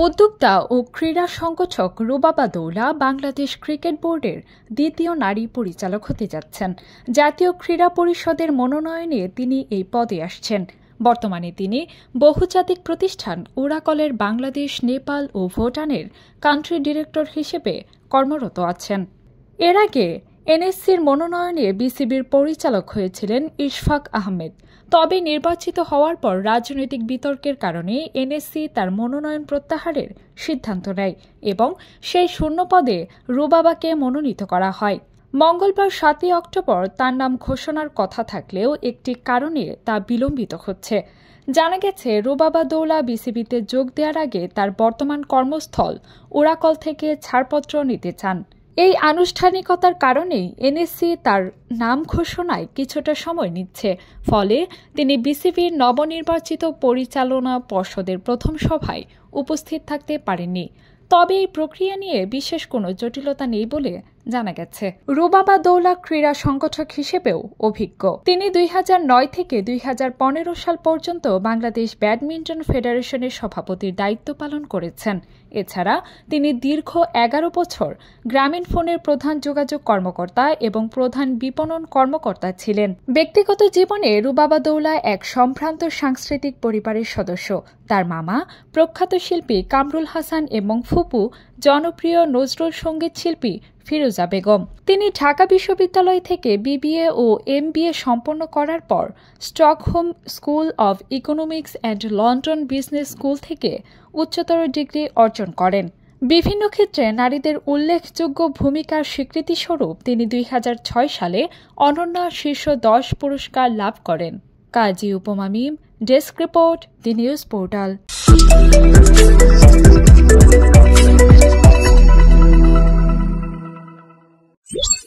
উদ্যোক্তা ও ক্রীড়া সংগঠক রুবাবা দৌলা বাংলাদেশ ক্রিকেট বোর্ডের দ্বিতীয় নারী পরিচালক হতে যাচ্ছেন। জাতীয় ক্রীড়া পরিষদের মনোনয়নে তিনি এই পদে আসছেন। বর্তমানে তিনি বহুজাতিক প্রতিষ্ঠান ওরাকলের বাংলাদেশ, নেপাল ও ভুটানের কান্ট্রি ডিরেক্টর হিসেবে কর্মরত আছেন। এর আগে এনএসসির মনোনয়নে বিসিবির পরিচালক হয়েছিলেন ইশফাক আহমেদ। তবে নির্বাচিত হওয়ার পর রাজনৈতিক বিতর্কের কারণে এনএসসি তার মনোনয়ন প্রত্যাহারের সিদ্ধান্ত নেয় এবং সেই শূন্য পদে রুবাবাকে মনোনীত করা হয়। মঙ্গলবার ৭ অক্টোবর তার নাম ঘোষণার কথা থাকলেও একটি কারণে তা বিলম্বিত হচ্ছে। জানা গেছে, রুবাবা দৌলা বিসিবিতে যোগ দেওয়ার আগে তার বর্তমান কর্মস্থল ওরাকল থেকে ছাড়পত্র নিতে চান। এই আনুষ্ঠানিকতার কারণেই এনএসসি তার নাম ঘোষণায় কিছুটা সময় নিচ্ছে। ফলে তিনি বিসিবির নবনির্বাচিত পরিচালনা পর্ষদের প্রথম সভায় উপস্থিত থাকতে পারেননি। তবে এই প্রক্রিয়া নিয়ে বিশেষ কোনো জটিলতা নেই বলে জানা গেছে। রুবাবা দৌলা ক্রীড়া সংগঠক হিসেবেও অভিজ্ঞ। তিনি ২০০৯ থেকে ২০১৫ সাল পর্যন্ত বাংলাদেশ ব্যাডমিন্টন ফেডারেশনের সভাপতির দায়িত্ব পালন করেছেন। এছাড়া তিনি দীর্ঘ ১১ বছর গ্রামীণফোনের প্রধান যোগাযোগ কর্মকর্তা এবং প্রধান বিপণন কর্মকর্তা ছিলেন। ব্যক্তিগত জীবনে রুবাবা দৌলা এক সম্ভ্রান্ত সাংস্কৃতিক পরিবারের সদস্য। তার মামা প্রখ্যাত শিল্পী কামরুল হাসান এবং ফুপু জনপ্রিয় নজরুল সঙ্গীত শিল্পী ফিরোজা বেগম। তিনি ঢাকা বিশ্ববিদ্যালয় থেকে বিবিএ ও এমবিএ সম্পন্ন করার পর Stockholm school of economics and London business school থেকে উচ্চতর ডিগ্রি অর্জন করেন। বিভিন্ন ক্ষেত্রে নারীদের উল্লেখযোগ্য ভূমিকার স্বীকৃতিস্বরূপ তিনি ২০০৬ সালে অনন্যা শীর্ষ ১০ পুরস্কার লাভ করেন। Kazi Upoma Mim, desk report, the news portal.